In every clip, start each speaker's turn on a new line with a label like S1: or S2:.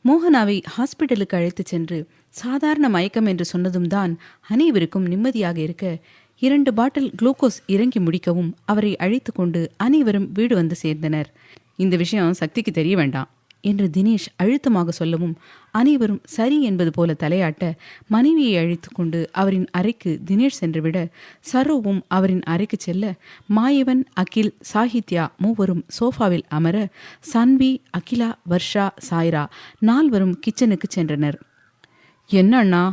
S1: மோகனாவை ஹாஸ்பிட்டலுக்கு அழைத்துச் சென்று சாதாரண மயக்கம் என்று சொன்னதும் தான் அனைவருக்கும் நிம்மதியாக இருக்க 2 பாட்டில் குளுக்கோஸ் இறங்கி முடிக்கவும் அவரை அழைத்து கொண்டு அனைவரும் வீடு வந்து சேர்ந்தனர். இந்த விஷயம் சக்திக்கு தெரிய வேண்டாம் என்று தினேஷ் அழுத்தமாக சொல்லவும் அனைவரும் சரி என்பது போல தலையாட்ட மனைவியை அழைத்து கொண்டு அவரின் அறைக்கு தினேஷ் சென்றுவிட சரோவும் அவரின் அறைக்கு செல்ல மாயவன், அகில், சாகித்யா மூவரும் சோஃபாவில் அமர சன்வி, அகிலா, வர்ஷா, சாய்ரா 4வரும் கிச்சனுக்கு சென்றனர். என்ன அண்ணா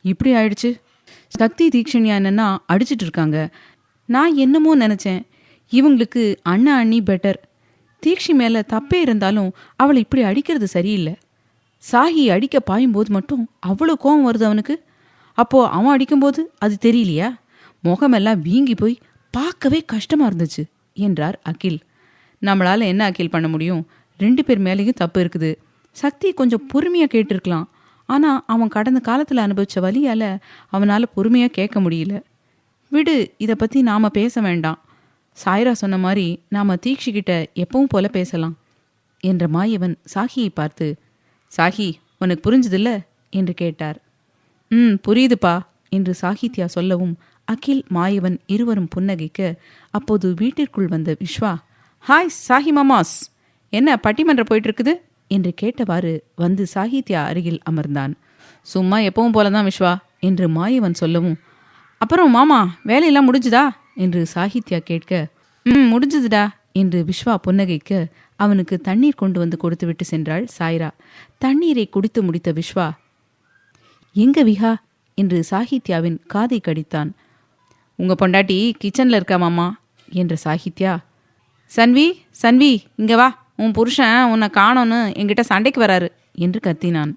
S1: இப்படி ஆயிடுச்சு? சக்தி தீக்ஷண்யா என்னன்னா அடிச்சிட்டு இருக்காங்க. நான் என்னமோ நினச்சேன், இவங்களுக்கு அண்ணா அண்ணி பெட்டர். தீக்ஷி மேலே தப்பே இருந்தாலும் அவளை இப்படி அடிக்கிறது சரியில்லை. சாஹி அடிக்க பாயும்போது மட்டும் அவ்வளோ கோபம் வருது அவனுக்கு. அப்போது அவன் அடிக்கும்போது அது தெரியலையா? முகமெல்லாம் வீங்கி போய் பார்க்கவே கஷ்டமாக இருந்துச்சு என்றார் அகில். நம்மளால் என்ன அகில் பண்ண முடியும்? 2 பேர் மேலேயும் தப்பு இருக்குது. சக்தி கொஞ்சம் பொறுமையாக கேட்டிருக்கலாம். ஆனால் அவன் கடந்த காலத்தில் அனுபவித்த வலியால் அவனால் பொறுமையாக கேட்க முடியல. விடு, இதை பற்றி நாம் பேச வேண்டாம். சாய்ரா சொன்ன மாதிரி நாம் தீக்ஷிக்கிட்ட எப்பவும் போல பேசலாம் என்ற மாயவன் சாகியை பார்த்து, சாகி உனக்கு புரிஞ்சுதில்ல என்று கேட்டார். புரியுதுப்பா என்று சாகித்யா சொல்லவும் அகில், மாயவன் இருவரும் புன்னகைக்க அப்போது வீட்டிற்குள் வந்த விஸ்வா, ஹாய் சாஹி மாமாஸ், என்ன பட்டிமன்றம் போயிட்டு இருக்குது என்று கேட்டவாறு வந்து சாகித்யா அருகில் அமர்ந்தான். சும்மா எப்பவும் போலதான் விஸ்வா என்று மாயவன் சொல்லவும், அப்புறம் மாமா வேலையெல்லாம் முடிஞ்சுதா என்று சாகித்யா கேட்க, முடிஞ்சுதுடா என்று விஸ்வா புன்னகைக்க அவனுக்கு தண்ணீர் கொண்டு வந்து கொடுத்துவிட்டு சென்றாள் சாய்ரா. தண்ணீரை குடித்து முடித்த விஸ்வா, எங்க விஹா என்று சாகித்யாவின் காதை கடித்தான். உங்க பொண்டாட்டி கிச்சன்ல இருக்கா மாமா என்ற சாகித்யா, சன்வி சன்வி இங்க வா, உன் புருஷன் உன்னை காணோன்னு என்கிட்ட சண்டைக்கு வராரு என்று கத்தினான்.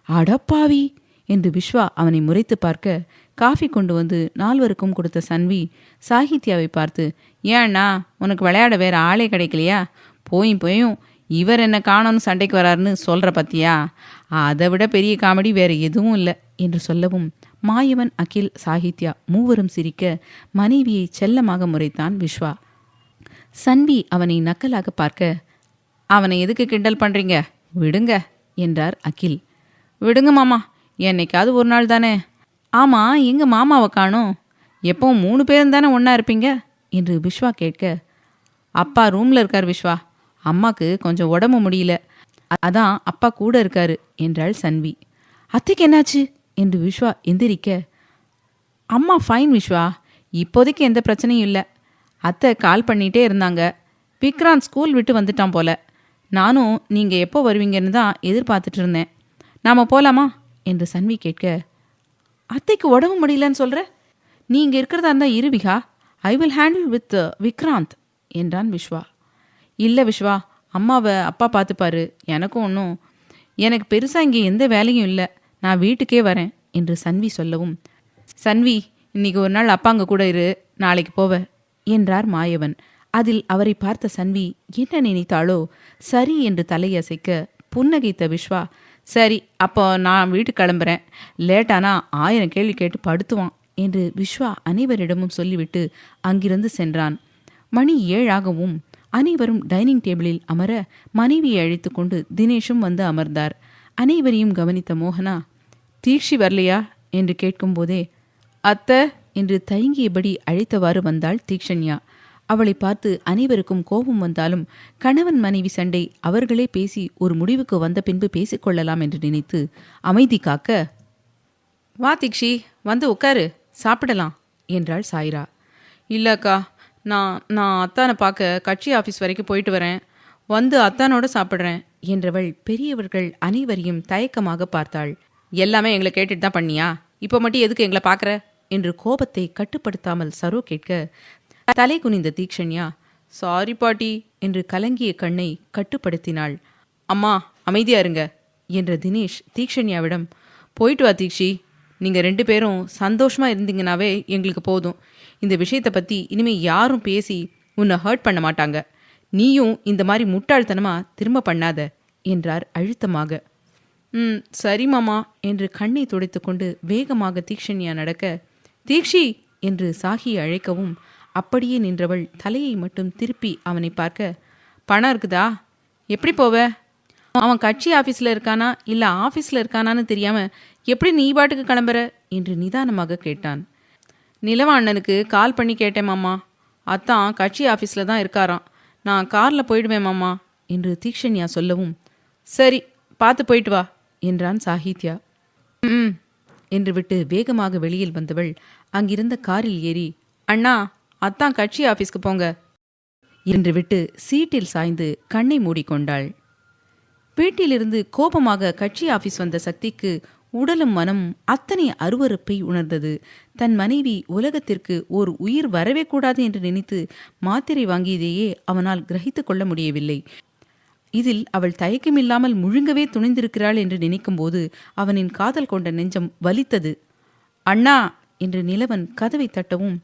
S1: அடப்பாவி என்று விஸ்வா அவனை முறைத்து பார்க்க காஃபி கொண்டு வந்து 4வருக்கும் கொடுத்த சன்வி சாகித்யாவை பார்த்து, ஏன்னா உனக்கு விளையாட வேற ஆளே கிடைக்கலையா? போயும் இவர் என்ன காணோன்னு சண்டைக்கு வராருன்னு சொல்கிற பத்தியா? அதை விட பெரிய காமெடி வேற எதுவும் இல்லை என்று சொல்லவும் மாயவன், அகில், சாகித்யா மூவரும் சிரிக்க மனைவியை செல்லமாக முறைத்தான் விஸ்வா. சன்வி அவனை நக்கலாக பார்க்க, அவனை எதுக்கு கிண்டல் பண்ணுறீங்க, விடுங்க என்றார் அகில். விடுங்க மாமா, என்னைக்காவது ஒரு நாள் தானே. ஆமாம், எங்கள் மாமாவை காணோம்? எப்பவும் 3 பேரும் தானே ஒன்றா இருப்பீங்க என்று விஸ்வா கேட்க, அப்பா ரூமில் இருக்கார் விஸ்வா, அம்மாவுக்கு கொஞ்சம் உடம்பு முடியல, அதான் அப்பா கூட இருக்காரு என்றாள் சன்வி. அத்தைக்கு என்னாச்சு என்று விஸ்வா எந்திரிக்க, அம்மா ஃபைன் விஸ்வா, இப்போதைக்கு எந்த பிரச்சனையும் இல்லை. அத்தை கால் பண்ணிகிட்டே இருந்தாங்க. விக்ராந்த் ஸ்கூல் விட்டு வந்துட்டான் போல. நானும் நீங்கள் எப்போ வருவீங்கன்னு தான் எதிர்பார்த்துட்டு இருந்தேன். நாம் போகலாமா என்று சன்வி கேட்க, அத்தைக்கு உடம்பு முடியலன்னு சொல்கிற? நீ இங்கே இருக்கிறதா இருந்தால் இருவிகா, I will handle with Vikrant என்றான் விஸ்வா. இல்லை விஸ்வா, அம்மாவை அப்பா பார்த்துப்பாரு, எனக்கு பெருசாக இங்கே எந்த வேலையும் இல்லை, நான் வீட்டுக்கே வரேன் என்று சன்வி சொல்லவும், சன்வி இன்னைக்கு ஒரு நாள் அப்பாங்க கூட இரு, நாளைக்கு போவ என்றார் மாயவன். அதில் அவரை பார்த்த சன்வி என்ன நினைத்தாளோ சரி என்று தலையசைக்க புன்னகைத்த விஸ்வா, சரி அப்போ நான் வீட்டுக்கு கிளம்புறேன், லேட்டானா 1000 கேள்வி கேட்டு படுத்துவான் என்று விஸ்வா அனைவரிடமும் சொல்லிவிட்டு அங்கிருந்து சென்றான். மணி 7 ஆகவும் அனைவரும் டைனிங் டேபிளில் அமர மனைவியை அழைத்து கொண்டு தினேஷும் வந்து அமர்ந்தார். அனைவரையும் கவனித்த மோகனா, தீக்ஷி வரலையா என்று கேட்கும்போதே, அத்தை என்று தயங்கியபடி அழைத்தவாறு வந்தாள் தீக்ஷண்யா. அவளை பார்த்து அனைவருக்கும் கோபம் வந்தாலும் கணவன் மனைவி சண்டை அவர்களே பேசி ஒரு முடிவுக்கு வந்த பின்பு பேசிக்கொள்ளலாம் என்று நினைத்து அமைதி காக்க, வா தீக்ஷி வந்து உட்காரு, சாப்பிடலாம் என்றாள் சாய்ரா. இல்லக்கா, நான் அத்தானை பார்க்க கட்சி ஆஃபீஸ் வரைக்கும் போயிட்டு வரேன், வந்து அத்தானோட சாப்பிட்றேன் என்றவள் பெரியவர்கள் அனைவரையும் தயக்கமாக பார்த்தாள். எல்லாமே எங்களை கேட்டுட்டு தான் பண்ணியா? இப்போ மட்டும் எதுக்கு எங்களை பார்க்குற என்று கோபத்தை கட்டுப்படுத்தாமல் சரோ கேட்க தலை குனிந்த தீக்ஷண்யா, சாரி பாட்டி என்று கலங்கிய கண்ணை கட்டுப்படுத்தினாள். அம்மா அமைதியா இருங்க என்ற தினேஷ் தீக்ஷண்யாவிடம், போயிட்டு வா தீக்ஷி, நீங்கள் 2 பேரும் சந்தோஷமா இருந்தீங்கன்னாவே எங்களுக்கு போதும். இந்த விஷயத்தை பற்றி இனிமேல் யாரும் பேசி உன்னை ஹர்ட் பண்ண மாட்டாங்க. நீயும் இந்த மாதிரி முட்டாள்தனமா திரும்ப பண்ணாத என்றார் அழுத்தமாக. சரி மாமா என்று கண்ணை துடைத்து கொண்டு வேகமாக தீக்ஷண்யா நடக்க, தீக்ஷி என்று சாகி அழைக்கவும் அப்படியே நின்றவள் தலையை மட்டும் திருப்பி அவனை பார்க்க, பணம் இருக்குதா? எப்படி போவ? அவன் கட்சி ஆஃபீஸில் இருக்கானா இல்லை ஆஃபீஸில் இருக்கானான்னு தெரியாம எப்படி நீ பாட்டுக்கு கிளம்புற என்று நிதானமாக கேட்டான். நிலவா அண்ணனுக்கு கால் பண்ணி கேட்டேன் மாமா. அத்தான் கட்சி ஆஃபீஸில் தான் இருக்காராம். நான் காரில் போயிடுவேன் மாமா என்று தீக்ஷண்யா சொல்லவும், சரி பார்த்து போயிட்டு வா என்றான் சாகித்யா. ம் என்று விட்டு வேகமாக வெளியில் வந்தவள் அங்கிருந்த காரில் ஏறி, அண்ணா அத்தான் கட்சி ஆஃபீஸ்க்கு போங்க என்று விட்டு சீட்டில் சாய்ந்து கண்ணை மூடிக்கொண்டாள். வீட்டிலிருந்து கோபமாக கட்சி ஆபீஸ் வந்த சக்திக்கு உடலும் மனமும் அத்தனை அருவருப்பை உணர்ந்தது. தன் மனைவி உலகத்திற்கு ஒரு உயிர் வரவே கூடாது என்று நினைத்து மாத்திரை வாங்கியதையே அவனால் கிரகித்து கொள்ள முடியவில்லை. இதில் அவள் தயக்கமில்லாமல் முழுங்கவே துணிந்திருக்கிறாள் என்று நினைக்கும்போது அவனின் காதல் கொண்ட நெஞ்சம் வலித்தது. அண்ணா என்று நிலவன் கதவை தட்டவும்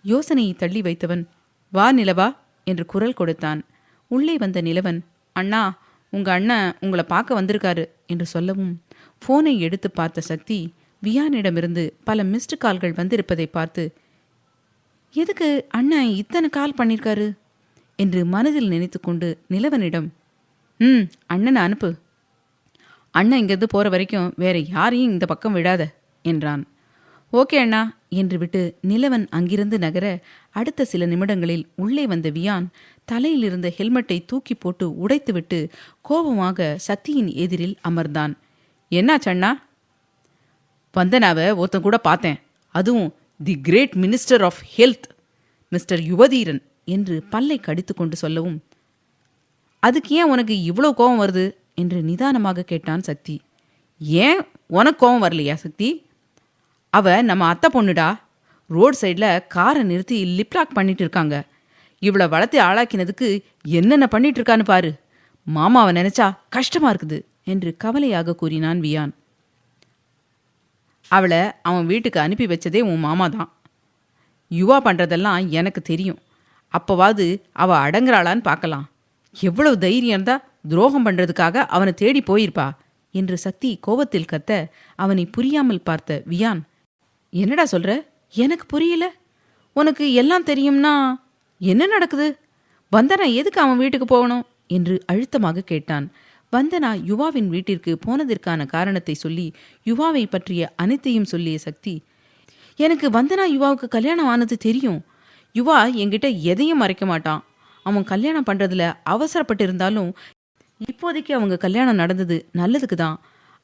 S1: யோசனையை தள்ளி வைத்தவன், வா நிலவா என்று குரல் கொடுத்தான். உள்ளே வந்த நிலவன், அண்ணா உங்க அண்ணன் உங்களை பார்க்க வந்திருக்காரு என்று சொல்லவும் போனை எடுத்து பார்த்த சக்தி வியானிடமிருந்து பல மிஸ்டு கால்கள் வந்திருப்பதை பார்த்து, எதுக்கு அண்ணன் இத்தனை கால் பண்ணியிருக்காரு என்று மனதில் நினைத்து கொண்டு நிலவனிடம், அண்ணனை அனுப்பு, அண்ணன் இங்கிருந்து போற வரைக்கும் வேற யாரையும் இந்த பக்கம் விடாத என்றான். ஓகே அண்ணா என்று விட்டு நிலவன் அங்கிருந்து நகர அடுத்த சில நிமிடங்களில் உள்ளே வந்த வியான் தலையில் இருந்த ஹெல்மெட்டை தூக்கி போட்டு உடைத்துவிட்டு கோபமாக சக்தியின் எதிரில் அமர்ந்தான். என்னாச்சண்ணா? வந்தனாவை ஒருத்தன் கூட பார்த்தேன், அதுவும் the great minister of health mister Yuvadheeran என்று பல்லை கடித்து கொண்டு சொல்லவும், அதுக்கு ஏன் உனக்கு இவ்வளோ கோபம் வருது என்று நிதானமாக கேட்டான் சக்தி. ஏன் உனக்கு கோபம் வரலையா சக்தி? அவ நம்ம அத்தை பொண்ணுடா. ரோட் சைடில் காரை நிறுத்தி லிப்லாக் பண்ணிட்டு இருக்காங்க. இவளை வளர்த்து ஆளாக்கினதுக்கு என்னென்ன பண்ணிட்டு இருக்கான்னு பாரு. மாமாவை நினைச்சா கஷ்டமா இருக்குது என்று கவலையாக கூறினான் வியான். அவளை அவன் வீட்டுக்கு அனுப்பி வச்சதே உன் மாமா தான். யுவா பண்ணுறதெல்லாம் எனக்கு தெரியும். அப்போவாது அவள் அடங்குறாளான்னு பார்க்கலாம். எவ்வளவு தைரியம்தா துரோகம் பண்ணுறதுக்காக அவனை தேடி போயிருப்பா என்று சக்தி கோபத்தில் கத்த அவனை புரியாமல் பார்த்த வியான், என்னடா சொல்ற? எனக்கு புரியல. உனக்கு எல்லாம் தெரியும்னா என்ன நடக்குது? வந்தனா எதுக்கு அவன் வீட்டுக்கு போகணும் என்று அழுத்தமாக கேட்டான். வந்தனா யுவாவின் வீட்டிற்கு போனதற்கான காரணத்தை சொல்லி யுவாவை பற்றிய அனைத்தையும் சொல்லிய சக்தி, எனக்கு வந்தனா யுவாவுக்கு கல்யாணம் ஆனது தெரியும். யுவா என்கிட்ட எதையும் மறைக்க மாட்டான். அவன் கல்யாணம் பண்றதுல அவசரப்பட்டு இருந்தாலும் இப்போதைக்கு அவங்க கல்யாணம் நடந்தது நல்லதுக்கு தான்.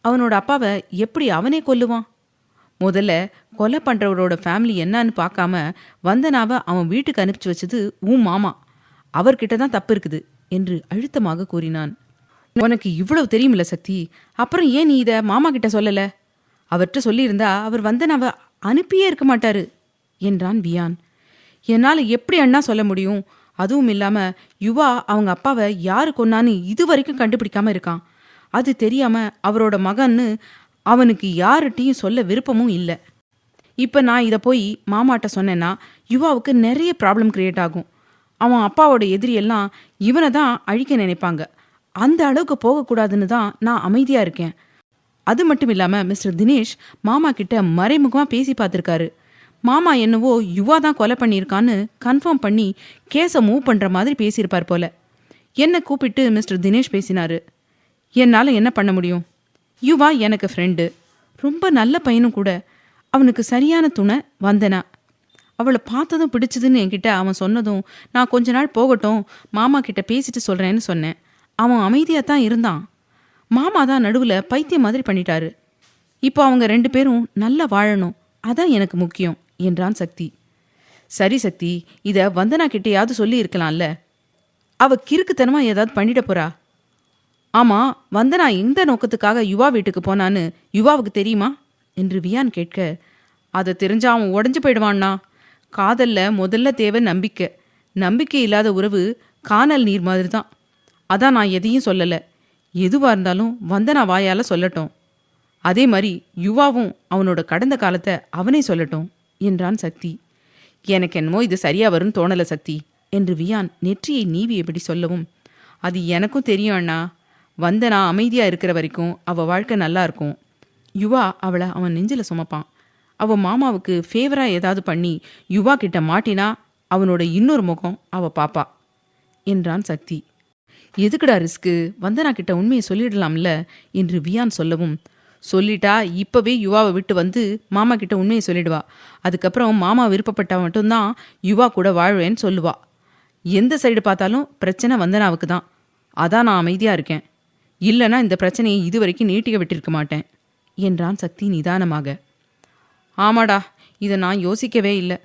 S1: அவனோட அப்பாவை எப்படி அவனே கொல்லுவான்? முதல்ல கொலை பண்றவரோட ஃபேமிலி என்னன்னு பார்க்காம வந்தனாவை அவன் வீட்டுக்கு அனுப்பிச்சு வச்சது உன் மாமா. அவர்கிட்ட தான் தப்பு இருக்குது என்று அழுத்தமாக கூறினான். உனக்கு இவ்வளவு தெரியுமில்ல சக்தி, அப்புறம் ஏன் நீ இதை மாமா கிட்ட சொல்லல? அவர்கிட்ட சொல்லியிருந்தா அவர் வந்தனாவை அனுப்பியே இருக்க மாட்டாரு என்றான் வியான். என்னால் எப்படி அண்ணா சொல்ல முடியும்? அதுவும் இல்லாம யுவா அவங்க அப்பாவை யாரு கொன்னான்னு இதுவரைக்கும் கண்டுபிடிக்காம இருக்கான். அது தெரியாம அவரோட மகன்னு அவனுக்கு யார்கிட்டையும் சொல்ல விருப்பமும் இல்லை. இப்போ நான் இதை போய் மாமாட்ட சொன்னேன்னா யுவாவுக்கு நிறைய ப்ராப்ளம் கிரியேட் ஆகும். அவன் அப்பாவோட எதிரியெல்லாம் இவனை தான் அழிக்க நினைப்பாங்க. அந்த அளவுக்கு போகக்கூடாதுன்னு தான் நான் அமைதியாக இருக்கேன். அது மட்டும் இல்லாமல் மிஸ்டர் தினேஷ் மாமா கிட்ட மறைமுகமாக பேசி பார்த்துருக்காரு. மாமா என்னவோ யுவா தான் கொலை பண்ணியிருக்கான்னு கன்ஃபார்ம் பண்ணி கேஸை மூவ் பண்ணுற மாதிரி பேசியிருப்பார் போல. என்னை கூப்பிட்டு மிஸ்டர் தினேஷ் பேசினாரு. என்னால் என்ன பண்ண முடியும்? யுவா எனக்கு ஃப்ரெண்டு, ரொம்ப நல்ல பையனும் கூட. அவனுக்கு சரியான துணை வந்தனா. அவளை பார்த்ததும் பிடிச்சதுன்னு என்கிட்ட அவன் சொன்னதும் நான் கொஞ்ச நாள் போகட்டும் மாமா கிட்ட பேசிட்டு சொல்கிறேன்னு சொன்னேன். அவன் அமைதியாக தான் இருந்தான். மாமா தான் நடுவில் பைத்தியம் மாதிரி பண்ணிட்டாரு. இப்போ அவங்க 2 பேரும் நல்லா வாழணும், அதான் எனக்கு முக்கியம் என்றான் சக்தி. சரி சக்தி, இதை வந்தனா கிட்டேயாவது சொல்லி இருக்கலாம்ல. அவ கிறுக்குத்தனமா ஏதாவது பண்ணிட போறா. ஆமா, வந்தனா எந்த நோக்கத்துக்காக யுவா வீட்டுக்கு போனான்னு யுவாவுக்கு தெரியுமா என்று வியான் கேட்க, அதை தெரிஞ்சா அவன் உடஞ்சு போயிடுவான்னா. காதல்ல முதல்ல தேவை நம்பிக்கை. நம்பிக்கை இல்லாத உறவு காணல் நீர் மாதிரி தான். அதான் நான் எதையும் சொல்லலை. எதுவாக இருந்தாலும் வந்தனா வாயால சொல்லட்டும். அதே மாதிரி யுவாவும் அவனோட கடந்த காலத்தை அவனே சொல்லட்டும் என்றான் சக்தி. எனக்கு என்னமோ இது சரியா வரும்னு தோணலை சக்தி என்று வியான் நெற்றியை நீவியபடி சொல்லவும், அது எனக்கும் தெரியும் அண்ணா. வந்தனா அமைதியாக இருக்கிற வரைக்கும் அவள் வாழ்க்கை நல்லா இருக்கும். யுவா அவளை அவன் நெஞ்சில் சுமப்பான். அவள் மாமாவுக்கு ஃபேவராக ஏதாவது பண்ணி யுவா கிட்ட மாட்டினா அவனோட இன்னொரு முகம் அவள் பாப்பா என்றான் சக்தி. எதுக்குடா ரிஸ்க்கு, வந்தனா கிட்ட உண்மையை சொல்லிடலாம்ல என்று வியான் சொல்லவும், சொல்லிட்டா இப்பவே யுவாவை விட்டு வந்து மாமா கிட்ட உண்மையை சொல்லிடுவா. அதுக்கப்புறம் மாமா விருப்பப்பட்டா மட்டும்தான் யுவா கூட வாழ்வேன்னு சொல்லுவா. எந்த சைடு பார்த்தாலும் பிரச்சனை வந்தனாவுக்கு தான். அதான் நான் அமைதியா இருக்கேன். இல்லைன்னா இந்த பிரச்சனையை இதுவரைக்கும் நீட்டிக்க விட்டிருக்க மாட்டேன் என்றான் சக்தி நிதானமாக. ஆமாடா, இதை நான் யோசிக்கவே இல்லை.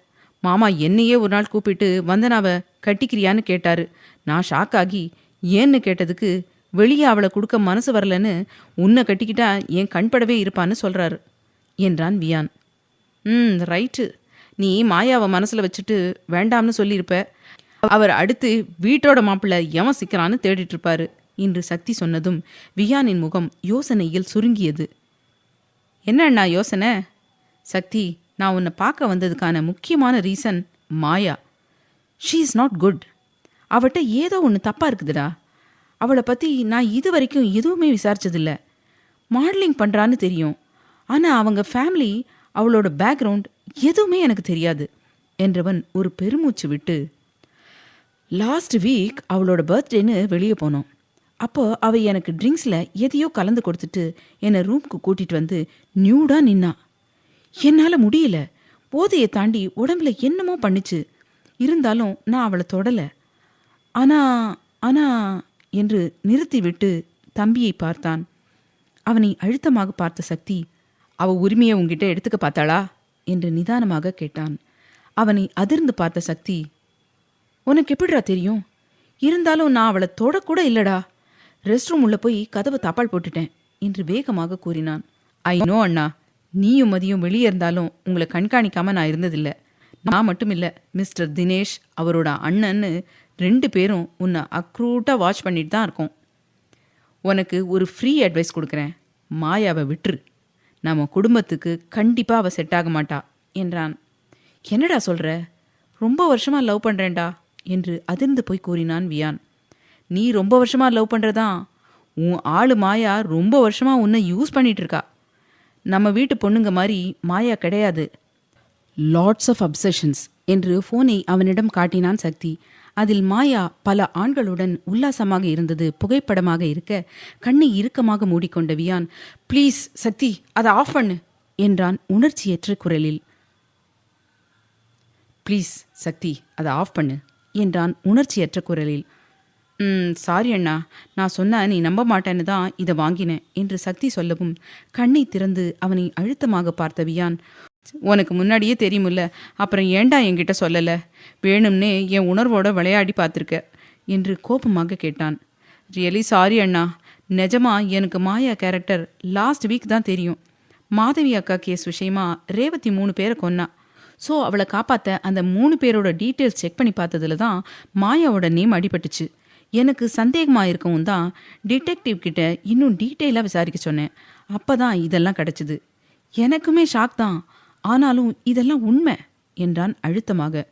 S1: மாமா என்னையே ஒரு நாள் கூப்பிட்டு வந்தனாவை கட்டிக்கிறியான்னு கேட்டாரு. நான் ஷாக் ஆகி ஏன்னு கேட்டதுக்கு, வெளியே அவளை கொடுக்க மனசு வரலன்னு உன்னை கட்டிக்கிட்டா என் கண்படவே இருப்பான்னு சொல்றாரு என்றான் வியான். ரைட்டு, நீ மாயாவை மனசுல வச்சுட்டு வேண்டாம்னு சொல்லியிருப்ப. அவர் அடுத்து வீட்டோட மாப்பிள்ளை எவன் சிக்கிறான்னு தேடிட்டு இருப்பாரு என்று சக்தி சொன்னதும் வியானின் முகம் யோசனையில் சுருங்கியது. என்ன அண்ணா யோசனை? சக்தி, நான் உன்னை பார்க்க வந்ததுக்கான முக்கியமான reason Maya. She is not good. அவட்ட ஏதோ ஒன்று தப்பா இருக்குதுடா. அவளை பற்றி நான் இது வரைக்கும் எதுவுமே விசாரிச்சதில்ல. மாடலிங் பண்ணுறான்னு தெரியும், ஆனால் அவங்க ஃபேமிலி, அவளோட பேக்ரவுண்ட் எதுவுமே எனக்கு தெரியாது என்றவன் ஒரு பெருமூச்சு விட்டு, லாஸ்ட் வீக் அவளோட பர்த்டேன்னு வெளியே போனோம். அப்போ அவள் எனக்கு ட்ரிங்க்ஸில் எதையோ கலந்து கொடுத்துட்டு என்னை ரூமுக்கு கூட்டிகிட்டு வந்து நியூடாக நின்னா. என்னால் முடியல. போதையை தாண்டி உடம்புல என்னமோ பண்ணிச்சு. இருந்தாலும் நான் அவளை தொடலை. ஆனா என்று நிறுத்திவிட்டு தம்பியை பார்த்தான். அவனை அழுத்தமாக பார்த்த சக்தி, அவ உரிமையை உங்ககிட்ட எடுத்துக்க பார்த்தாளா என்று நிதானமாக கேட்டான். அவனை அதிர்ந்து பார்த்த சக்தி, உனக்கு எப்படிடா தெரியும்? இருந்தாலும் நான் அவளை தொடக்கூட இல்லடா. ரெஸ்ட் ரூம் உள்ள போய் கதவை தப்பால் போட்டுட்டேன் என்று வேகமாக கூறினான். ஐ நோ அண்ணா, நீயும் மதியும் வெளியே இருந்தாலும் உங்களை கண்காணிக்காம நான் இருந்ததில்லை. நான் மட்டும் இல்லை, மிஸ்டர் தினேஷ் அவரோட அண்ணன்னு 2 பேரும் உன்னை அக்ரூட்டாக வாட்ச் பண்ணிட்டு தான் இருக்கோம். உனக்கு ஒரு ஃப்ரீ அட்வைஸ் கொடுக்குறேன். மாயாவை விட்டுரு. நம்ம குடும்பத்துக்கு கண்டிப்பாக அவள் செட் ஆக மாட்டா என்றான். என்னடா சொல்கிற? ரொம்ப வருஷமாக லவ் பண்ணுறேன்டா என்று அதிர்ந்து போய் கூறினான் வியான். நீ ரொம்ப வருஷமாக லவ் பண்ணுறதான். உன் ஆளு மாயா ரொம்ப வருஷமாக உன்னை யூஸ் பண்ணிட்டு இருக்கா. நம்ம வீட்டு பொண்ணுங்க மாதிரி மாயா கிடையாது. லாட்ஸ் ஆஃப் அப்சஷன்ஸ் என்று ஃபோனை அவனிடம் காட்டினான் சக்தி. அதில் மாயா பல ஆண்களுடன் உல்லாசமாக இருந்தது புகைப்படமாக இருக்க கண்ணை இறுக்கமாக மூடிக்கொண்ட வியான், ப்ளீஸ் சக்தி, அதை ஆஃப் பண்ணு என்றான் உணர்ச்சியற்ற குரலில். ப்ளீஸ் சக்தி, அதை ஆஃப் பண்ணு என்றான் உணர்ச்சியற்ற குரலில். சாரி அண்ணா, நான் சொன்ன நீ நம்ப மாட்டேன்னு தான் இதை வாங்கினேன் என்று சக்தி சொல்லவும் கண்ணை திறந்து அவனை அழுத்தமாக பார்த்த வியான், உனக்கு முன்னாடியே தெரியுமில்ல, அப்புறம் ஏண்டா என்கிட்ட சொல்லலை? வேணும்னே என் உணர்வோட விளையாடி பார்த்துருக்க என்று கோபமாக கேட்டான். ரியலி சாரி அண்ணா, நிஜமா எனக்கு மாயா கேரக்டர் லாஸ்ட் வீக் தான் தெரியும். மாதவி அக்கா கேஸ் விஷயமா ரேவதி 3 பேரை கொன்னா. ஸோ அவளை காப்பாற்ற அந்த 3 பேரோட டீட்டெயில்ஸ் செக் பண்ணி பார்த்ததுல தான் மாயாவோட நேம் அடிபட்டுச்சு. எனக்கு சந்தேகமாக இருக்கவும் தான் டிடெக்டிவ் கிட்ட இன்னும் டீட்டெயிலாக விசாரிக்க சொன்னேன். அப்போ தான் இதெல்லாம் கிடச்சிது. எனக்குமே ஷாக் தான், ஆனாலும் இதெல்லாம் உண்மை என்றான் அழுத்தமாக.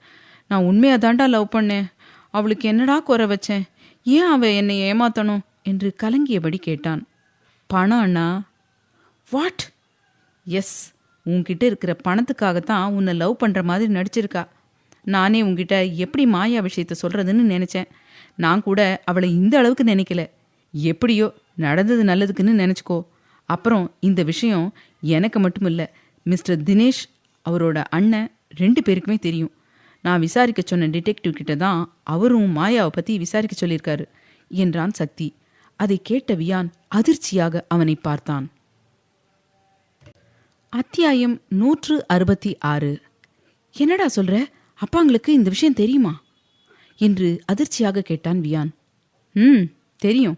S1: நான் உண்மையாக தாண்டா லவ் பண்ணேன். அவளுக்கு என்னடா குறை வச்சேன்? ஏன் அவள் என்னை ஏமாத்தணும் என்று கலங்கியபடி கேட்டான். பணம் அண்ணா. வாட்? எஸ், உன்கிட்ட இருக்கிற பணத்துக்காகத்தான் உன்னை லவ் பண்ணுற மாதிரி நடிச்சிருக்கா. நானே உன்கிட்ட எப்படி மாயா விஷயத்த சொல்கிறதுன்னு நினச்சேன். நான் கூட அவளை இந்த அளவுக்கு நினைக்கல. எப்படியோ நடந்தது நல்லதுக்குன்னு நினச்சிக்கோ. அப்புறம் இந்த விஷயம் எனக்கு மட்டும் இல்லை, மிஸ்டர் தினேஷ் அவரோட அண்ணன் 2 பேருக்குமே தெரியும். நான் விசாரிக்க சொன்ன டிடெக்டிவ் கிட்ட தான் அவரும் மாயாவை பற்றி விசாரிக்க சொல்லியிருக்காரு என்றான் சக்தி. அதை கேட்ட வியான் அதிர்ச்சியாக அவனை பார்த்தான். அத்தியாயம் 166. என்னடா சொல்ற? அப்பாங்களுக்கு இந்த விஷயம் தெரியுமா என்று அதிர்ச்சியாக கேட்டான் வியான். தெரியும்.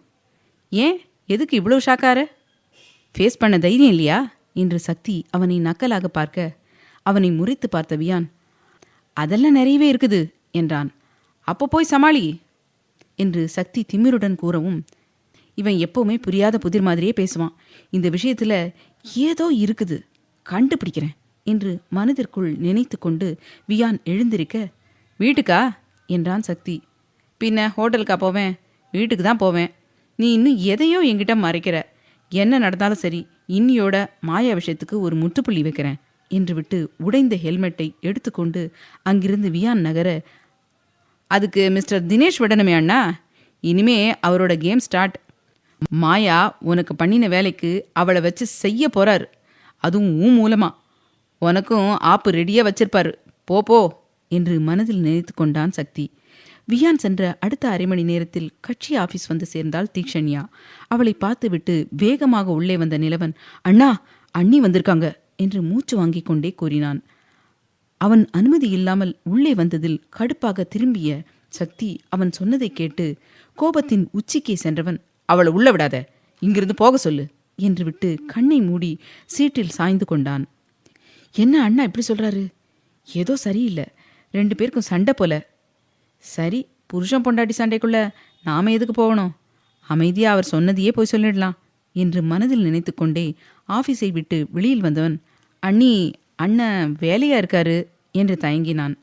S1: ஏன், எதுக்கு இவ்வளோ ஷாக்கார? ஃபேஸ் பண்ண தைரியம் இல்லையா என்று சக்தி அவனை நக்கலாக பார்க்க அவனை முறைத்து பார்த்த வியான், அதெல்லாம் நிறையவே இருக்குது என்றான். அப்போ போய் சமாளி என்று சக்தி திமிருடன் கூறவும், இவன் எப்பவுமே புரியாத புதிர் மாதிரியே பேசுவான். இந்த விஷயத்துல ஏதோ இருக்குது, கண்டுபிடிக்கிறேன் என்று மனதிற்குள் நினைத்து கொண்டு வியான் எழுந்திருக்க, வீட்டுக்கா என்றான் சக்தி. பின்ன ஹோட்டலுக்கா போவேன்? வீட்டுக்கு தான் போவேன். நீ இன்னும் எதையோ என்கிட்ட மறைக்கிற. என்ன நடந்தாலும் சரி, இன்னியோட மாயா விஷயத்துக்கு ஒரு முற்றுப்புள்ளி வைக்கிறேன் என்று விட்டு உடைந்த ஹெல்மெட்டை எடுத்துக்கொண்டு அங்கிருந்து வியான் நகர, அதுக்கு மிஸ்டர் தினேஷ் விடணுமே அண்ணா, இனிமே அவரோட கேம் ஸ்டார்ட். மாயா உனக்கு பண்ணின வேலைக்கு அவளை வச்சு செய்ய போறாரு. அதுவும் ஊ மூலமா. உனக்கும் ஆப்பு ரெடியா வச்சிருப்பாரு. போ போ என்று மனதில் நினைத்து கொண்டான் சக்தி. வியான் சென்ற அடுத்த அரை மணி நேரத்தில் கட்சி ஆபீஸ் வந்து சேர்ந்தாள் தீக்ஷண்யா. அவளை பார்த்துவிட்டு வேகமாக உள்ளே வந்த நிலவன், அண்ணா, அண்ணி வந்திருக்காங்க என்று மூச்சு வாங்கிக் கொண்டே கூறினான். அவன் அனுமதி இல்லாமல் உள்ளே வந்ததில் கடுப்பாக திரும்பிய சக்தி அவன் சொன்னதை கேட்டு கோபத்தின் உச்சிக்கே சென்றவன், அவளை உள்ள விடாத, இங்கிருந்து போக சொல்லு என்று விட்டு கண்ணை மூடி சீட்டில் சாய்ந்து கொண்டான். என்ன அண்ணா இப்படி சொல்றாரு? ஏதோ சரியில்லை. 2 பேருக்கும் சண்டை போல. சரி, புருஷன் பொண்டாட்டி சண்டைக்குள்ள நாம எதுக்கு போகணும்? அமைதியா அவர் சொன்னதையே போய் சொல்லிடலாம் என்று மனதில் நினைத்து கொண்டே ஆபீஸை விட்டு வெளியில் வந்தவன், அண்ணி, அண்ணன் வேலையா இருக்காரு என்று தயங்கினான்.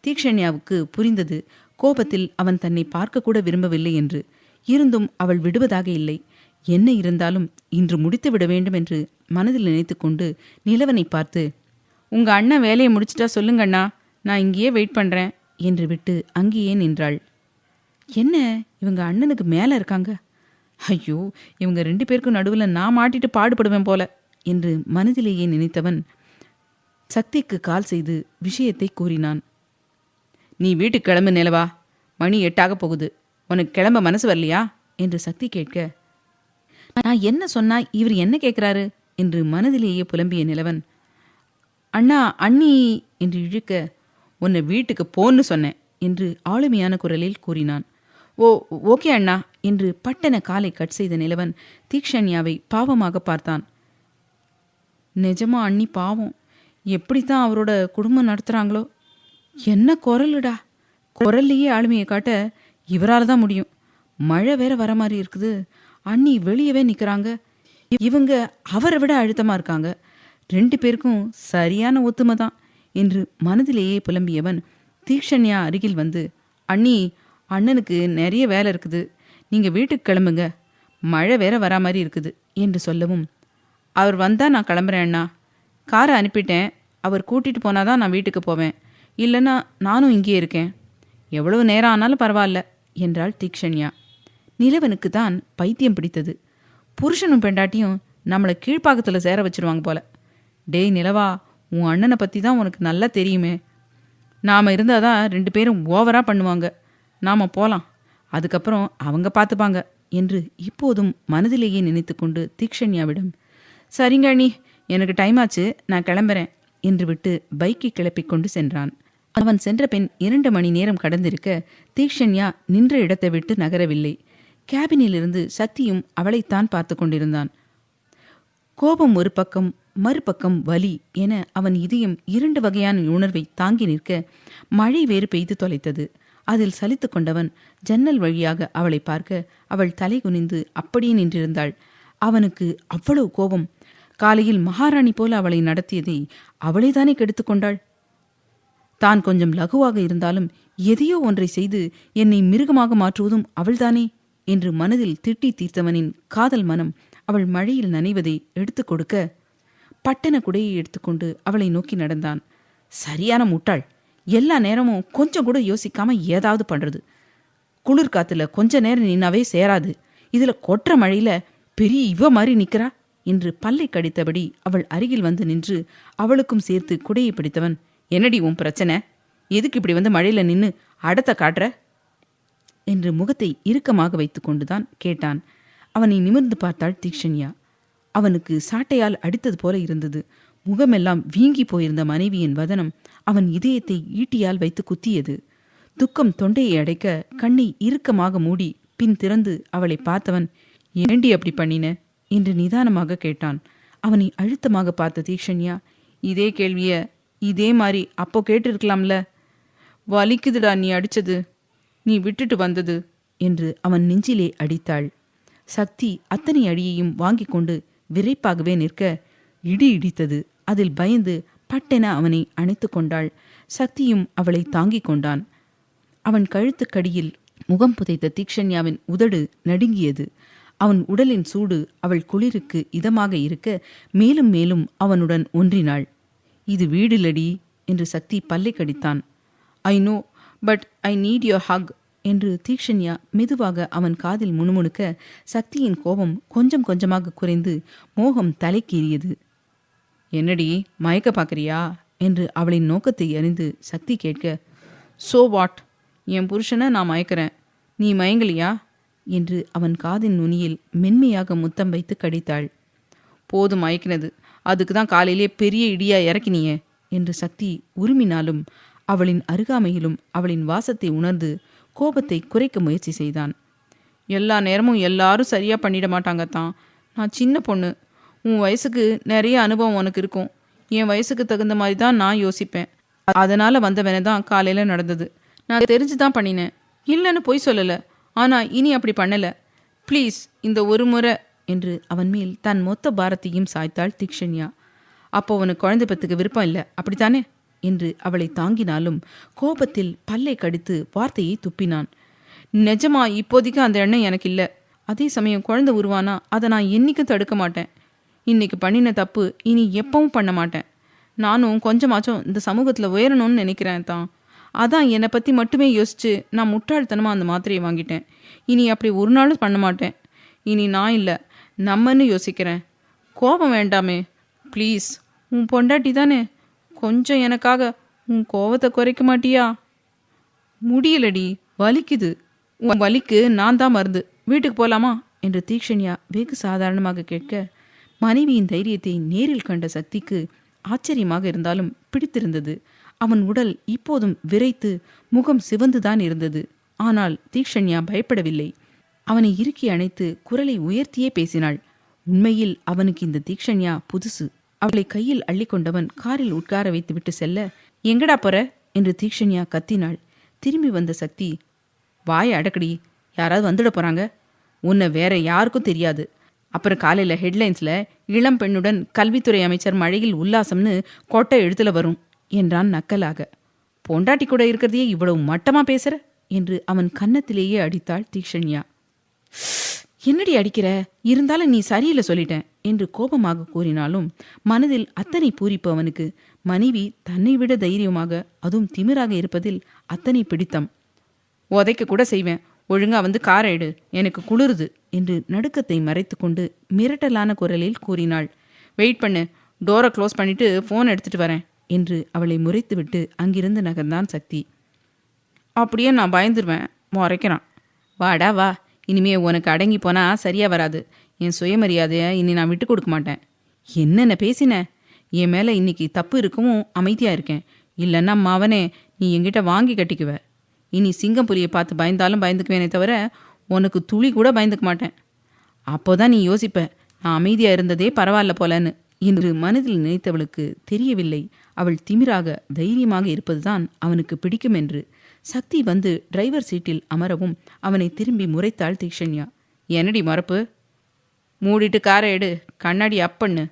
S1: தீக்ஷண்யாவுக்கு புரிந்தது கோபத்தில் அவன் தன்னை பார்க்கக்கூட விரும்பவில்லை என்று. இருந்தும் அவள் விடுவதாக இல்லை. என்ன இருந்தாலும் இன்று முடித்து விட வேண்டும் என்று மனதில் நினைத்து கொண்டு நிலவனை பார்த்து, உங்க அண்ணன் வேலையை முடிச்சிட்டா சொல்லுங்கண்ணா, நான் இங்கேயே வெயிட் பண்றேன் என்று விட்டு அங்கேயே நின்றாள். என்ன, இவங்க அண்ணனுக்கு மேலே இருக்காங்க? ஐயோ, இவங்க 2 பேருக்கும் நடுவில் நான் மாட்டிட்டு பாடுபடுவேன் போல என்று மனதிலேயே நினைத்தவன் சக்திக்கு கால் செய்து விஷயத்தை கூறினான். நீ வீட்டுக்கு கிளம்பு நிலவா, மணி 8 போகுது. உனக்கு கிளம்ப மனசு வரலையா என்று சக்தி கேட்க, நான் என்ன சொன்னா இவர் என்ன கேட்கிறாரு என்று மனதிலேயே புலம்பிய நிலவன், அண்ணா, அண்ணி என்று இழுக்க, உன்னை வீட்டுக்கு போன்னு சொன்னேன் என்று ஆளுமையான குரலில் கூறினான். ஓகே அண்ணா என்று பட்டன காலை கட் செய்த நிலவன் தீக்ஷண்யாவை பாவமாக பார்த்தான். நிஜமா அண்ணி பாவம், எப்படித்தான் அவரோட குடும்பம் நடத்துறாங்களோ. என்ன குரலுடா, குரல்லையே ஆளுமையை காட்ட இவரால் தான் முடியும். மழை வேற வர மாதிரி இருக்குது. அண்ணி வெளியவே நிற்கிறாங்க. இவங்க அவரை விட அழுத்தமா இருக்காங்க. 2 பேருக்கும் சரியான ஒத்துமை தான் என்று மனதிலேயே புலம்பியவன் தீக்ஷண்யா அருகில் வந்து, அண்ணி, அண்ணனுக்கு நிறைய வேலை இருக்குது, நீங்கள் வீட்டுக்கு கிளம்புங்க, மழை வேற வரா மாதிரி இருக்குது என்று சொல்லவும், அவர் வந்தால் நான் கிளம்புறேன் அண்ணா, காரை அனுப்பிட்டேன், அவர் கூட்டிகிட்டு போனாதான் நான் வீட்டுக்கு போவேன், இல்லைன்னா நானும் இங்கே இருக்கேன், எவ்வளவு நேரம் ஆனாலும் பரவாயில்ல என்றாள் தீக்ஷண்யா. நிலவனுக்கு தான் பைத்தியம் பிடித்தது. புருஷனும் பெண்டாட்டியும் நம்மளை கீழ்ப்பாக்கத்தில் சேர வச்சிருவாங்க போல. டேய் நிலவா, உன் அண்ணனை பற்றி தான் உனக்கு நல்லா தெரியுமே. நாம் இருந்தால் தான் 2 பேரும் ஓவராக பண்ணுவாங்க. நாம் போகலாம், அதுக்கப்புறம் அவங்க பார்த்துப்பாங்க என்று இப்போதும் மனதிலேயே நினைத்து கொண்டு தீக்ஷண்யாவிடம், சரிங்க அண்ணி, எனக்கு டைம் ஆச்சு, நான் கிளம்புறேன் என்று விட்டு பைக்கை கிளப்பிக் கொண்டு சென்றான். அவன் சென்ற பின் 2 மணி நேரம் கடந்திருக்க தீக்ஷண்யா நின்ற இடத்தை விட்டு நகரவில்லை. கேபினிலிருந்து சக்தியும் அவளைத்தான் பார்த்து கொண்டிருந்தான். கோபம் ஒரு பக்கம், மறுபக்கம் வலி என அவன் இதயம் 2 வகையான உணர்வை தாங்கி நிற்க மழை வேறு பெய்து தொலைத்தது. அதில் சலித்து கொண்டவன் ஜன்னல் வழியாக அவளை பார்க்க அவள் தலை குனிந்து அப்படியே நின்றிருந்தாள். அவனுக்கு அவ்வளவு கோபம். காலையில் மகாராணி போல அவளை நடத்தியதை அவளைதானே கெடுத்து கொண்டாள். தான் கொஞ்சம் லகுவாக இருந்தாலும் எதையோ ஒன்றை செய்து என்னை மிருகமாக மாற்றுவதும் அவள்தானே என்று மனதில் திட்டி தீர்த்தவனின் காதல் மனம் அவள் மழையில் நனைவதை எடுத்து கொடுக்க பட்டண குடையை எடுத்துக்கொண்டு அவளை நோக்கி நடந்தான். சரியான முட்டாள், எல்லா நேரமும் கொஞ்சம் கூட யோசிக்காம ஏதாவது பண்றது. குளிர் காத்துல கொஞ்ச நேரம் நின்னாவே சேராது, இதுல கொற்ற மழையில பெரிய இவ மாதிரி நிக்கிறா என்று பல்லை கடித்தபடி அவள் அருகில் வந்து நின்று அவளுக்கும் சேர்த்து குடையை பிடித்தவன், என்னடி உன் பிரச்சனை? எதுக்கு இப்படி வந்து மழையில நின்னு அடத்த காட்டுற என்று முகத்தை இறுக்கமாக வைத்து கொண்டுதான் கேட்டான். அவனை நிமிர்ந்து பார்த்தாள் தீக்ஷண்யா. அவனுக்கு சாட்டையால் அடித்தது போல இருந்தது. முகமெல்லாம் வீங்கி போயிருந்த மனைவியின் வதனம் அவன் இதயத்தை ஈட்டியால் வைத்து குத்தியது. துக்கம் தொண்டையை அடைக்க கண்ணை இறுக்கமாக மூடி பின் திறந்து அவளை பார்த்தவன், ஏண்டி அப்படி பண்ணின என்று நிதானமாக கேட்டான். அவனை அழுத்தமாக பார்த்த தீக்ஷண்யா, இதே கேள்விய இதே மாதிரி அப்போ கேட்டிருக்கலாம்ல. வலிக்குதுடா நீ அடிச்சது, நீ விட்டுட்டு வந்தது என்று அவன் நெஞ்சிலே அடித்தாள். சக்தி அத்தனை அடியையும் வாங்கி கொண்டு விரைப்பாகவே நிற்க இடி இடித்தது. அதில் பயந்து பட்டென அவனை அணைத்து கொண்டாள். சக்தியும் அவளை தாங்கிக் கொண்டான். அவன் கழுத்துக்கடியில் முகம் புதைத்த தீக்ஷண்யாவின் உதடு நடுங்கியது. அவன் உடலின் சூடு அவள் குளிருக்கு இதமாக இருக்க மேலும் மேலும் அவனுடன் ஒன்றினாள். இது வீடிலடி என்று சக்தி பல்லை கடித்தான். I know, but I need your hug என்று தீக்ஷண்யா மெதுவாக அவன் காதில் முணுமுணுக்க சக்தியின் கோபம் கொஞ்சம் கொஞ்சமாக குறைந்து மோகம் தலைக்கேறியது. என்னடி மயக்க பார்க்கறியா என்று அவளின் நோக்கத்தை அறிந்து சக்தி கேட்க, சோ வாட், என் புருஷனை நான் மயக்கிறேன், நீ மயங்கலியா என்று அவன் காதின் நுனியில் மென்மையாக முத்தம் வைத்து கடித்தாள். போதும் மயக்கினது, அதுக்கு தான் காலையிலே பெரிய இடியா இறக்கினியே என்று சக்தி உருமினாலும் அவளின் அருகாமையிலும் அவளின் வாசத்தை உணர்ந்து கோபத்தை குறைக்க முயற்சி செய்தான். எல்லா நேரமும் எல்லாரும் சரியாக பண்ணிட மாட்டாங்கத்தான். நான் சின்ன பொண்ணு, உன் வயசுக்கு நிறைய அனுபவம் உனக்கு இருக்கும். என் வயசுக்கு தகுந்த மாதிரி தான் நான் யோசிப்பேன். அதனால் வந்தவனே தான் காலையில் நடந்தது. நான் தெரிஞ்சு தான் பண்ணினேன், இல்லைன்னு பொய் சொல்லலை. ஆனால் இனி அப்படி பண்ணலை. ப்ளீஸ், இந்த ஒரு முறை என்று அவன் மேல் தன் மொத்த பாரத்தையும் சாய்த்தாள் தீக்ஷண்யா. அப்போ உனக்கு குழந்தை பத்துக்கு விருப்பம் இல்லை அப்படித்தானே என்று அவளை தாங்கினாலும் கோபத்தில் பல்லை கடித்து வார்த்தையை துப்பினான். நிஜமா இப்போதைக்கு அந்த எண்ணம் எனக்கு இல்லை. அதே சமயம் குழந்தை உருவானா அதை நான் என்னைக்கும் தடுக்க மாட்டேன். இன்னைக்கு பண்ணின தப்பு இனி எப்பவும் பண்ண மாட்டேன். நானும் கொஞ்சமாச்சும் இந்த சமூகத்தில் உயரணும்னு நினைக்கிறேன் தான். அதான் என்னை பற்றி மட்டுமே யோசித்து நான் முட்டாள்தனமாக அந்த மாத்திரையை வாங்கிட்டேன். இனி அப்படி ஒரு நாளும் பண்ண மாட்டேன். இனி நான் இல்லை, நம்மன்னு யோசிக்கிறேன். கோபம் வேண்டாமே ப்ளீஸ். உன் பொண்டாட்டி தானே, கொஞ்சம் எனக்காக உன் கோபத்தை குறைக்க மாட்டியா? முடியலடி, வலிக்குது. உன் வலிக்கு நான் தான் மருந்து. வீட்டுக்கு போகலாமா என்று தீக்ஷண்யா வெகு சாதாரணமாக கேட்க, மனைவியின் தைரியத்தை நேரில் கண்ட சக்திக்கு ஆச்சரியமாக இருந்தாலும் பிடித்திருந்தது. அவன் உடல் இப்போதும் விரைத்து முகம் சிவந்துதான் இருந்தது. ஆனால் தீக்ஷண்யா பயப்படவில்லை. அவனை இறுக்கி அணைத்து குரலை உயர்த்தியே பேசினாள். உண்மையில் அவனுக்கு இந்த தீக்ஷண்யா புதுசு. அவளை கையில் அள்ளிக்கொண்டவன் காரில் உட்கார வைத்துவிட்டு செல்ல, எங்கடா போற என்று தீக்ஷண்யா கத்தினாள். திரும்பி வந்த சக்தி, வாய அடக்கடி, யாராவது வந்துட போறாங்க, உன்னை வேற யாருக்கும் தெரியாது. அப்புறம் காலையில் ஹெட்லைன்ஸில் இளம் பெண்ணுடன் கல்வித்துறை அமைச்சர் மழையில் உல்லாசம்னு கொட்டை எழுத்துல வரும் என்றான் நக்கலாக. பொண்டாட்டி கூட இருக்கிறதையே இவ்வளவு மட்டமா பேசுற என்று அவன் கன்னத்திலேயே அடித்தாள் தீக்ஷண்யா. என்னடி அடிக்கிற, இருந்தாலும் நீ சரியில்லை சொல்லிட்டேன் என்று கோபமாக கூறினாலும் மனதில் அத்தனை பூரிப்பு அவனுக்கு. மனைவி தன்னை விட தைரியமாக அதுவும் திமிராக இருப்பதில் அத்தனை பிடித்தம். உதைக்க கூட செய்வேன், ஒழுங்கா வந்து காரை எடு, எனக்கு குளிருது என்று நடுக்கத்தை மறைத்து கொண்டு மிரட்டலான குரலில் கூறினாள். வெயிட் பண்ணு, டோரை க்ளோஸ் பண்ணிட்டு ஃபோன் எடுத்துட்டு வரேன் என்று அவளை முறைத்துவிட்டு அங்கிருந்து நகர்ந்தான் சக்தி. அப்படியே நான் பயந்துருவேன், முறைக்கிறான். வாடா வா, இனிமே உனக்கு அடங்கி போனா சரியா வராது. என் சுயமரியாதையை இனி நான் விட்டு கொடுக்க மாட்டேன். என்னென்ன பேசின, என் மேலே இன்னைக்கு தப்பு இருக்கவும் அமைதியா இருக்கேன். இல்லைன்னா மாவனே நீ என்கிட்ட வாங்கி கட்டிக்குவ. இனி சிங்கம் புலியை பார்த்து பயந்தாலும் பயந்துக்குவேனே தவிர உனக்கு துளி கூட பயந்துக்க மாட்டேன். அப்போதான் நீ யோசிப்ப, நான் அமைதியா இருந்ததே பரவாயில்ல போலன்னு என்று மனதில் நினைத்தவளுக்கு தெரியவில்லை. அவள் திமிராக தைரியமாக இருப்பதுதான் அவனுக்கு பிடிக்கும் என்று. சக்தி வந்து டிரைவர் சீட்டில் அமரவும் அவனை திரும்பி முறைத்தாள் தீக்ஷண்யா. என்னடி மறப்பு, மூடிட்டு காரை எடு, கண்ணாடி அப்பண்ணு,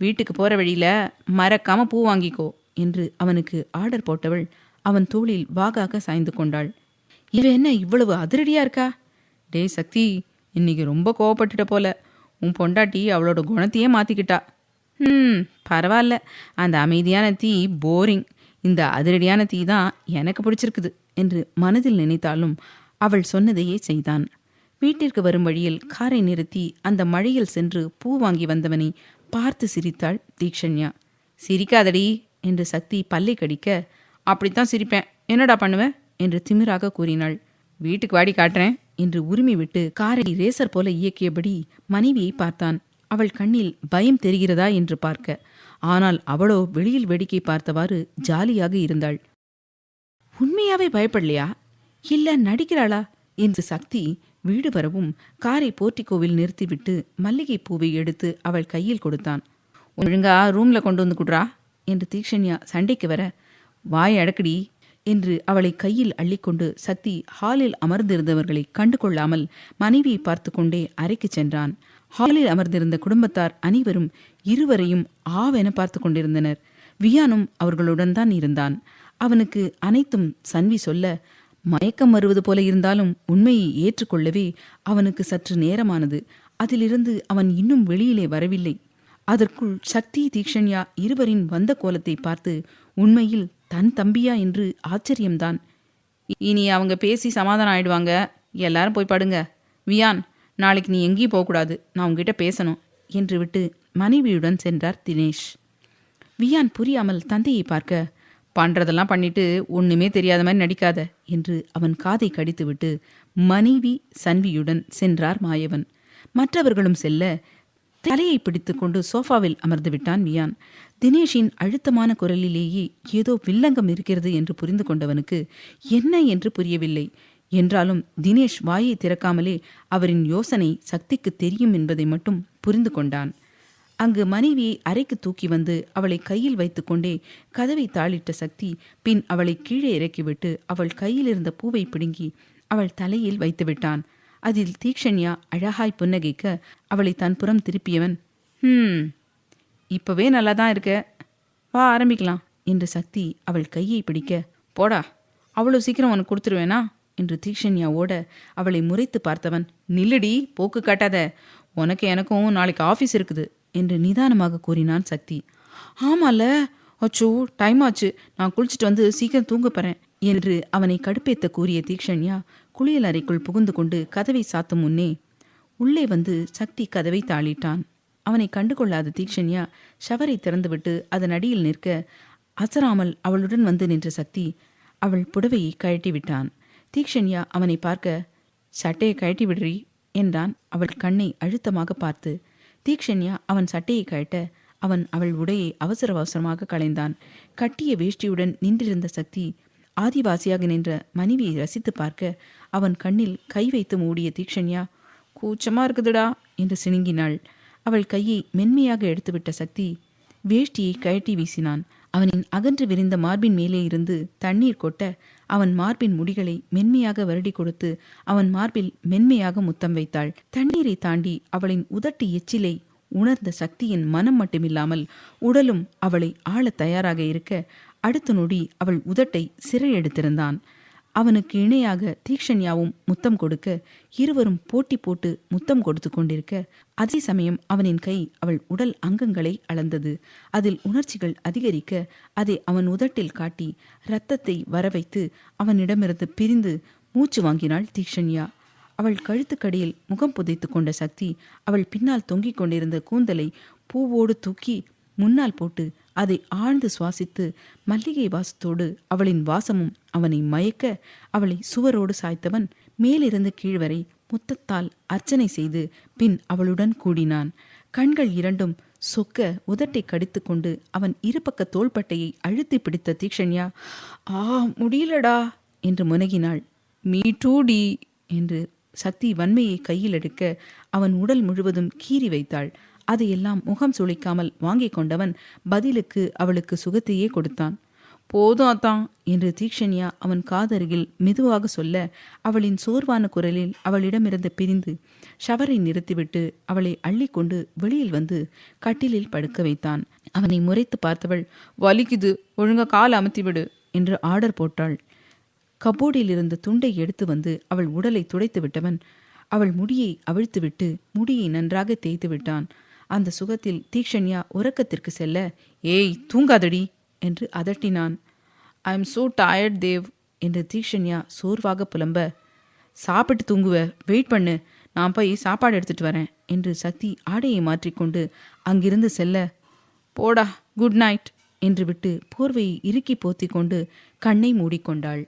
S1: வீட்டுக்கு போகிற வழியில் மறக்காம பூ வாங்கிக்கோ என்று அவனுக்கு ஆர்டர் போட்டவள் அவன் தோளில் வாகாக சாய்ந்து கொண்டாள். இவ என்ன இவ்வளவு அதிரடியா இருக்கா? டே சக்தி, இன்னைக்கு ரொம்ப கோவப்பட்டுட்ட போல. உன் பொண்டாட்டி அவளோட குணத்தையே மாற்றிக்கிட்டா. பரவாயில்ல, அந்த அமைதியான தீ போரிங், இந்த அதிரடியான தீ தான் எனக்கு பிடிச்சிருக்குது என்று மனதில் நினைத்தாலும் அவள் சொன்னதையே செய்தான். வீட்டிற்கு வரும் வழியில் காரை நிறுத்தி அந்த மழையில் சென்று பூ வாங்கி வந்தவனை பார்த்து சிரித்தாள் தீக்ஷண்யா. சிரிக்காதடி என்று சக்தி பல்லை கடிக்க, அப்படித்தான் சிரிப்பேன், என்னடா பண்ணுவேன் என்று திமிராக கூறினாள். வீட்டுக்கு வாடி காட்டுறேன் என்று உரிமை விட்டு காரை ரேசர் போல இயக்கியபடி மனைவியை பார்த்தான். அவள் கண்ணில் பயம் தெரிகிறதா என்று பார்க்க, ஆனால் அவளோ வெளியில் வேடிக்கை பார்த்தவாறு ஜாலியாக இருந்தாள். உண்மையாவே பயப்படலையா, இல்ல நடிக்கிறாளா என்று சக்தி வீடு வரவும் காரை போர்ட்டிகோவில் நிறுத்திவிட்டு மல்லிகை பூவை எடுத்து அவள் கையில் கொடுத்தான். ஒழுங்கா ரூம்ல கொண்டு வந்து குடுறா என்று தீக்ஷண்யா சண்டைக்கு வர, வாய் அடக்கடி என்று அவளை கையில் அள்ளிக்கொண்டு சக்தி ஹாலில் அமர்ந்திருந்தவர்களை கண்டு கொள்ளாமல் மனைவியை பார்த்து கொண்டே அறைக்கு சென்றான். ஹாலில் அமர்ந்திருந்த குடும்பத்தார் அனைவரும் இருவரையும் ஆவென பார்த்து கொண்டிருந்தனர். வியானும் அவர்களுடன் தான் இருந்தான். அவனுக்கு அனைத்தும் சன்வி சொல்ல, மயக்கம் வருவது போல இருந்தாலும் உண்மையை ஏற்றுக்கொள்ளவே அவனுக்கு சற்று நேரமானது. அதிலிருந்து அவன் இன்னும் வெளியிலே வரவில்லை. அதற்குள் சக்தி தீக்ஷண்யா இருவரின் வந்த கோலத்தை பார்த்து உண்மையில் தன் தம்பியா என்று ஆச்சரியம்தான். இனி அவங்க பேசி சமாதானம் ஆயிடுவாங்க. எல்லாரும் போய் படுங்க. வியான், நாளைக்கு நீ எங்கேயும் போகக்கூடாது. நான் உங்ககிட்ட பேசணும் என்று விட்டு மனைவியுடன் சென்றார் தினேஷ். வியான் புரியாமல் தந்தையை பார்க்க, பண்றதெல்லாம் பண்ணிட்டு ஒண்ணுமே தெரியாத மாதிரி நடிக்காத என்று அவன் காதை கடித்துவிட்டு மனைவி சன்வியுடன் சென்றார் மாயவன். மற்றவர்களும் செல்ல தலையை பிடித்து கொண்டு சோஃபாவில் அமர்ந்து விட்டான் வியான். தினேஷின் அழுத்தமான குரலிலேயே ஏதோ வில்லங்கம் இருக்கிறது என்று புரிந்து கொண்டவனுக்கு என்ன என்று புரியவில்லை. என்றாலும் தினேஷ் வாயை திறக்காமலே அவரின் யோசனை சக்திக்கு தெரியும் என்பதை மட்டும் புரிந்து கொண்டான். அங்கு மனைவியை அறைக்கு தூக்கி வந்து அவளை கையில் வைத்துக்கொண்டே கதவை தாளிட்ட சக்தி பின் அவளை கீழே இறக்கிவிட்டு அவள் கையில் இருந்த பூவை பிடுங்கி அவள் தலையில் வைத்துவிட்டான். அதில் தீக்ஷண்யா அழகாய் புன்னகைக்க அவளை தன் புறம் திருப்பியவன், இப்பவே நல்லாதான் இருக்க, வா ஆரம்பிக்கலாம் என்று சக்தி அவள் கையை பிடிக்க, போடா, அவ்வளோ சீக்கிரம் உனக்கு கொடுத்துருவேனா என்று தீக்ஷண்யா ஓட அவளை முறைத்து பார்த்தவன், நில்லுடி, போக்கு காட்டாத, உனக்கு எனக்கும் நாளைக்கு ஆஃபீஸ் இருக்குது என்று நிதானமாக கூறினான் சக்தி. ஆமால, அச்சோ டைம் ஆச்சு, நான் குளிச்சுட்டு வந்து சீக்கிரம் தூங்க போறேன் என்று அவனை கடுப்பேத்த கூறிய தீக்ஷண்யா குளியல் அறைக்குள் புகுந்து கொண்டு கதவை சாத்தும் முன்னே உள்ளே வந்து சக்தி கதவை தாளிட்டான். அவனை கண்டுகொள்ளாத தீக்ஷண்யா ஷவரை திறந்துவிட்டு அதன் அடியில் நிற்க அசராமல் அவளுடன் வந்து நின்ற சக்தி அவள் புடவையை கழட்டி விட்டான். தீக்ஷண்யா அவனை பார்க்க, சட்டையை கழட்டி விடுறி என்றான் அவள் கண்ணை அழுத்தமாக பார்த்து. தீக்ஷண்யா அவன் சட்டையை கழட்ட அவன் அவள் உடையை அவசர அவசரமாக களைந்தான். கட்டிய வேஷ்டியுடன் நின்றிருந்த சக்தி ஆதிவாசியாக நின்ற மனைவியை ரசித்து பார்க்க அவன் கண்ணில் கை வைத்து மூடிய தீக்ஷண்யா, கூச்சமா இருக்குதுடா என்று சிணுங்கினாள். அவள் கையை மென்மையாக எடுத்துவிட்ட சக்தி வேஷ்டியை கழட்டி வீசினான். அவனின் அகன்று விரிந்த மார்பின் மேலே இருந்து தண்ணீர் கொட்ட அவன் மார்பின் முடிகளை மென்மையாக வருடி கொடுத்து அவன் மார்பில் மென்மையாக முத்தம் வைத்தாள். தண்ணீரை தாண்டி அவளின் உதட்டு எச்சிலை உணர்ந்த சக்தியின் மனம் மட்டுமில்லாமல் உடலும் அவளை ஆள தயாராக இருக்க அடுத்த நொடி அவள் உதட்டை சிறை எடுத்திருந்தான். அவனுக்கு இணையாக தீக்ஷண்யாவும் முத்தம் கொடுக்க இருவரும் போட்டி போட்டு முத்தம் கொடுத்து கொண்டிருக்க அதே சமயம் அவனின் கை அவள் உடல் அங்கங்களை அளந்தது. அதில் உணர்ச்சிகள் அதிகரிக்க அதை அவன் உதட்டில் காட்டி இரத்தத்தை வரவைத்து அவனிடமிருந்து பிரிந்து மூச்சு வாங்கினாள் தீக்ஷண்யா. அவள் கழுத்துக்கடியில் முகம் புதைத்து கொண்ட சக்தி அவள் பின்னால் தொங்கிக் கொண்டிருந்த கூந்தலை பூவோடு தூக்கி முன்னால் போட்டு அதை ஆழ்ந்து சுவாசித்து மல்லிகை வாசத்தோடு அவளின் வாசமும் அவனை மயக்க அவளை சுவரோடு சாய்த்தவன் மேலிருந்து கீழ்வரை முத்தத்தால் அர்ச்சனை செய்து பின் அவளுடன் கூடினான். கண்கள் இரண்டும் சொக்க உதட்டை கடித்து கொண்டு அவன் இருபக்க தோள்பட்டையை அழுத்தி பிடித்த தீக்ஷண்யா, முடியலடா என்று முனகினாள். மீ டூடி என்று சக்தி வன்மையை கையில் எடுக்க அவன் உடல் முழுவதும் கீறி வைத்தாள். அதையெல்லாம் முகம் சுளிக்காமல் வாங்கி கொண்டவன் பதிலுக்கு அவளுக்கு சுகத்தையே கொடுத்தான். போதும் அத்தான் என்று தீக்ஷண்யா அவன் காதருகில் மெதுவாக சொல்ல அவளின் சோர்வான குரலில் அவளிடமிருந்து பிரிந்து ஷவரை நிறுத்திவிட்டு அவளை அள்ளிக்கொண்டு வெளியில் வந்து கட்டிலில் படுக்க வைத்தான். அவனை முறைத்து பார்த்தவள், வலிக்குது, ஒழுங்கா கால் அமுத்திவிடு என்று ஆர்டர் போட்டாள். கபோர்டில் இருந்த துண்டை எடுத்து வந்து அவள் உடலை துடைத்து விட்டவன் அவள் முடியை அவிழ்த்துவிட்டு முடியை நன்றாக தேய்த்து விட்டான். அந்த சுகத்தில் தீக்ஷண்யா உறக்கத்திற்கு செல்ல, ஏய் தூங்காதடி என்று அதட்டினான். I am so tired Dev என்று தீக்ஷண்யா சோர்வாக புலம்ப, சாப்பிட்டு தூங்குவ, வெயிட் பண்ணு, நான் போய் சாப்பாடு எடுத்துட்டு வரேன் என்று சக்தி ஆடையை மாற்றிக்கொண்டு அங்கிருந்து செல்ல, போடா குட் நைட் என்று விட்டு போர்வையை இறுக்கி போத்தி கொண்டு கண்ணை மூடிக்கொண்டாள்.